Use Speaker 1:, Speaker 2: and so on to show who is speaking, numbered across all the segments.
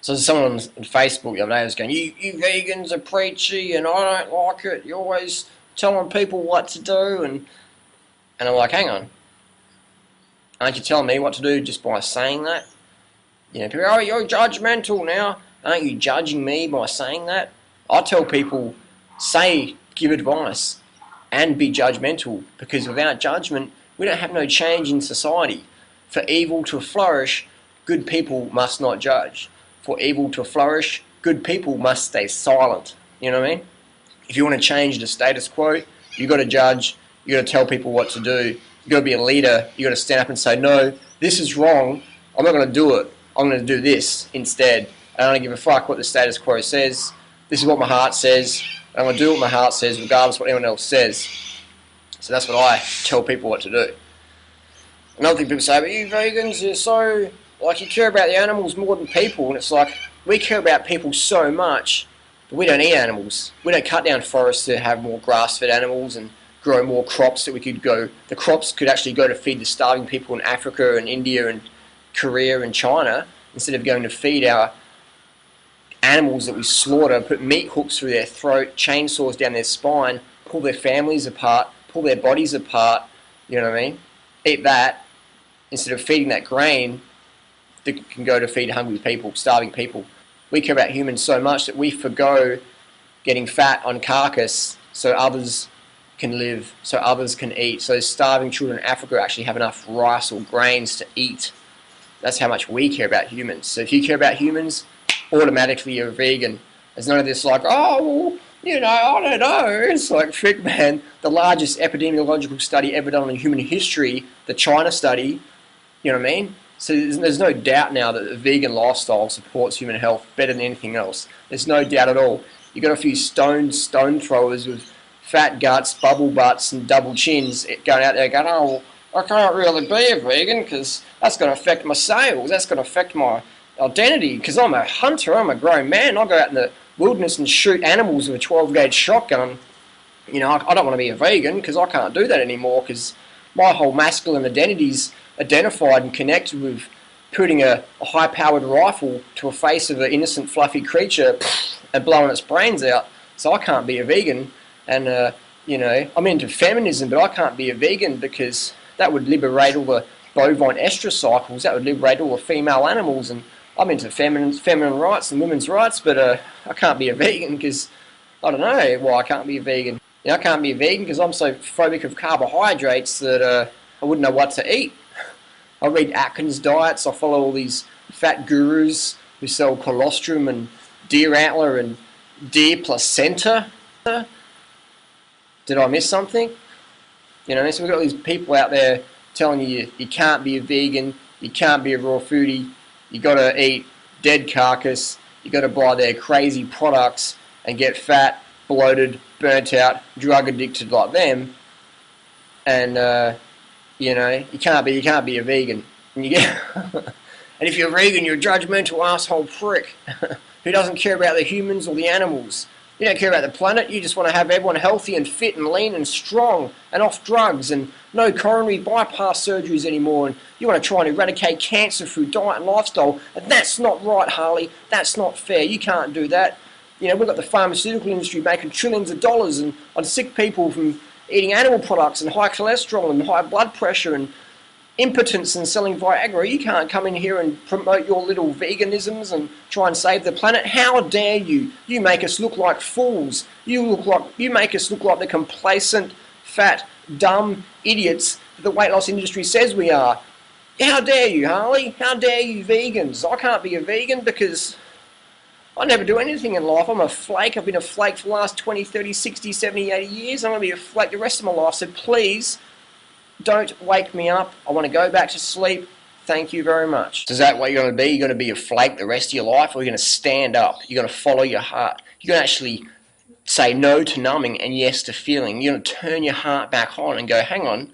Speaker 1: So someone on Facebook the other day was going, you vegans are preachy and I don't like it. You're always telling people what to do. And I'm like, hang on. Aren't you telling me what to do just by saying that? You know, people, oh, you're judgmental now. Aren't you judging me by saying that? I tell people, give advice and be judgmental, because without judgment, we don't have no change in society. For evil to flourish, good people must not judge. For evil to flourish, good people must stay silent. You know what I mean? If you want to change the status quo, you've got to judge, you've got to tell people what to do, you've got to be a leader, you've got to stand up and say, no, this is wrong, I'm not going to do it, I'm going to do this instead. I don't give a fuck what the status quo says, this is what my heart says, and I'm going to do what my heart says regardless of what anyone else says. So that's what I tell people what to do. Another thing people say, but you vegans, you're so, like, you care about the animals more than people, and it's like, we care about people so much, but we don't eat animals. We don't cut down forests to have more grass-fed animals and grow more crops that we could go, the crops could actually go to feed the starving people in Africa and India and Korea and China, instead of going to feed our animals that we slaughter, put meat hooks through their throat, chainsaws down their spine, pull their families apart, pull their bodies apart, you know what I mean? Eat that, instead of feeding that grain that can go to feed hungry people, starving people. We care about humans so much that we forgo getting fat on carcass so others can live, so others can eat, so starving children in Africa actually have enough rice or grains to eat. That's how much we care about humans. So if you care about humans, automatically you're a vegan. There's none of this like, oh, well, you know, I don't know. It's like, frick, man, the largest epidemiological study ever done in human history, the China study, you know what I mean? So there's no doubt now that the vegan lifestyle supports human health better than anything else. There's no doubt at all. You've got a few stone throwers with fat guts, bubble butts, and double chins going out there going, oh, well, I can't really be a vegan because that's going to affect my sales, that's going to affect my identity, because I'm a hunter, I'm a grown man, I'll go out in the wilderness and shoot animals with a 12-gauge shotgun. You know, I don't want to be a vegan because I can't do that anymore, because my whole masculine identity's identified and connected with putting a high-powered rifle to a face of an innocent, fluffy creature and blowing its brains out. So I can't be a vegan. And, you know, I'm into feminism, but I can't be a vegan because that would liberate all the bovine estrus cycles, that would liberate all the female animals, and I'm into feminine rights and women's rights, but I can't be a vegan because, I don't know why I can't be a vegan. You know, I can't be a vegan because I'm so phobic of carbohydrates that I wouldn't know what to eat. I read Atkins diets, I follow all these fat gurus who sell colostrum and deer antler and deer placenta. Did I miss something? You know, so we've got these people out there telling you you can't be a vegan, you can't be a raw foodie, you got to eat dead carcass, you got to buy their crazy products and get fat, bloated, burnt out, drug addicted like them, and you know, you can't be a vegan. And you get and if you're a vegan, you're a judgmental asshole prick who doesn't care about the humans or the animals. You don't care about the planet, you just want to have everyone healthy and fit and lean and strong and off drugs and no coronary bypass surgeries anymore, and you want to try and eradicate cancer through diet and lifestyle, and that's not right, Harley, that's not fair, you can't do that. You know, we've got the pharmaceutical industry making trillions of dollars on sick people from eating animal products and high cholesterol and high blood pressure and impotence and selling Viagra. You can't come in here and promote your little veganisms and try and save the planet. How dare you? You make us look like fools. You make us look like the complacent, fat, dumb idiots that the weight loss industry says we are. How dare you, Harley? How dare you vegans? I can't be a vegan because I never do anything in life. I'm a flake. I've been a flake for the last 20, 30, 60, 70, 80 years. I'm going to be a flake the rest of my life. So please, don't wake me up. I want to go back to sleep. Thank you very much. So is that what you're going to be? You're going to be a flake the rest of your life, or you're going to stand up? You're going to follow your heart? You're going to actually say no to numbing and yes to feeling? You're going to turn your heart back on and go, hang on,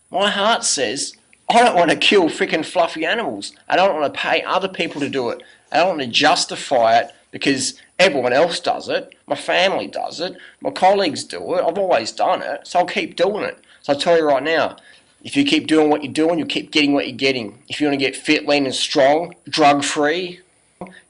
Speaker 1: my heart says I don't want to kill freaking fluffy animals. I don't want to pay other people to do it. I don't want to justify it because everyone else does it. My family does it. My colleagues do it. I've always done it, so I'll keep doing it. So I'll tell you right now, if you keep doing what you're doing, you'll keep getting what you're getting. If you want to get fit, lean and strong, drug-free,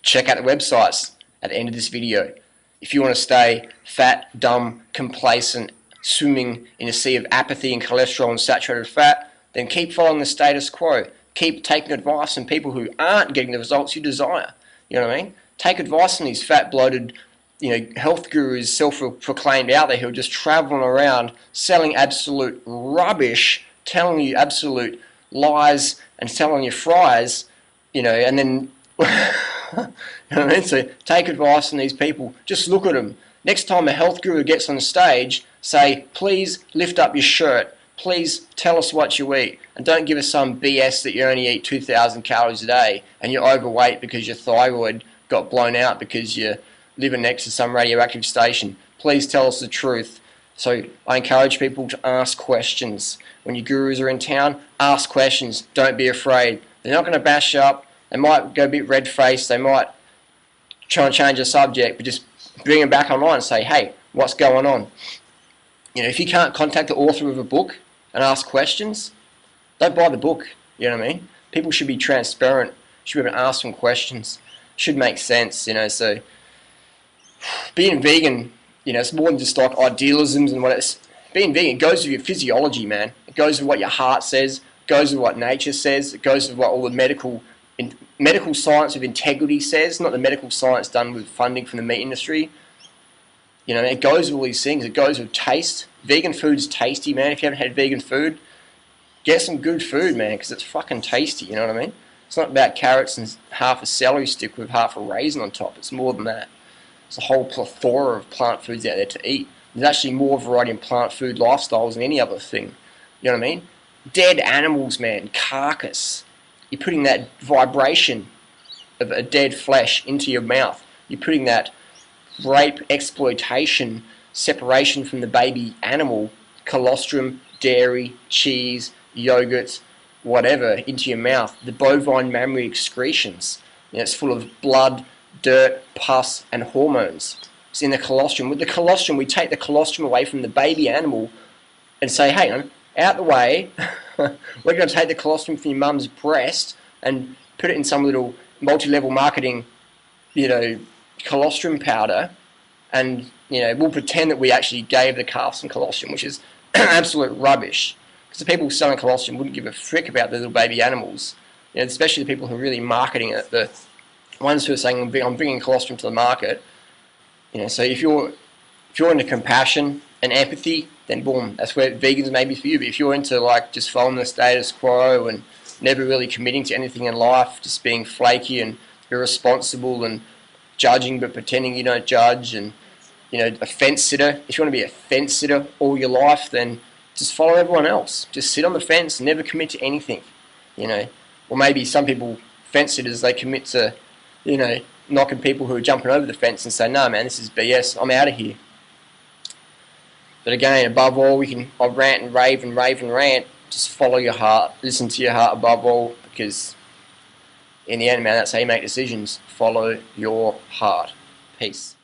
Speaker 1: check out the websites at the end of this video. If you want to stay fat, dumb, complacent, swimming in a sea of apathy and cholesterol and saturated fat, then keep following the status quo. Keep taking advice from people who aren't getting the results you desire. You know what I mean? Take advice from these fat, bloated, health gurus, self-proclaimed out there who are just traveling around selling absolute rubbish, telling you absolute lies and selling you fries, and then you know what I mean? So take advice from these people. Just look at them. Next time a health guru gets on the stage, say, please lift up your shirt. Please tell us what you eat. And don't give us some BS that you only eat 2,000 calories a day and you're overweight because your thyroid got blown out because you're living next to some radioactive station. Please tell us the truth. So I encourage people to ask questions. When your gurus are in town, ask questions. Don't be afraid. They're not going to bash you up. They might go a bit red-faced. They might try and change the subject, but just bring them back online and say, hey, what's going on? If you can't contact the author of a book and ask questions, don't buy the book. You know what I mean? People should be transparent. Should be able to ask them questions. Should make sense, So being vegan, it's more than just like idealisms and what it's. Being vegan goes with your physiology, man. It goes with what your heart says. It goes with what nature says. It goes with what all the medical science with integrity says, not the medical science done with funding from the meat industry. It goes with all these things. It goes with taste. Vegan food's tasty, man. If you haven't had vegan food, get some good food, man, because it's fucking tasty, you know what I mean? It's not about carrots and half a celery stick with half a raisin on top. It's more than that. There's a whole plethora of plant foods out there to eat. There's actually more variety in plant food lifestyles than any other thing. You know what I mean? Dead animals, man. Carcass. You're putting that vibration of a dead flesh into your mouth. You're putting that rape, exploitation, separation from the baby animal, colostrum, dairy, cheese, yogurts, whatever, into your mouth. The bovine mammary excretions. It's full of blood, dirt, pus, and hormones. It's in the colostrum. With the colostrum, we take the colostrum away from the baby animal and say, hang on, out the way, we're going to take the colostrum from your mum's breast and put it in some little multi-level marketing, colostrum powder, and, we'll pretend that we actually gave the calf some colostrum, which is absolute rubbish. Because the people selling colostrum wouldn't give a frick about the little baby animals, especially the people who are really marketing it, the ones who are saying, I'm bringing colostrum to the market. So if you're into compassion and empathy, then boom, that's where vegans may be for you. But if you're into just following the status quo and never really committing to anything in life, just being flaky and irresponsible and judging but pretending you don't judge, and a fence sitter, if you want to be a fence sitter all your life, then just follow everyone else. Just sit on the fence and never commit to anything. Or maybe some people, fence sitters, they commit to knocking people who are jumping over the fence and say, nah, man, this is BS, I'm out of here. But again, above all, I'll rant and rave and rant. Just follow your heart. Listen to your heart above all, because in the end, man, that's how you make decisions. Follow your heart. Peace.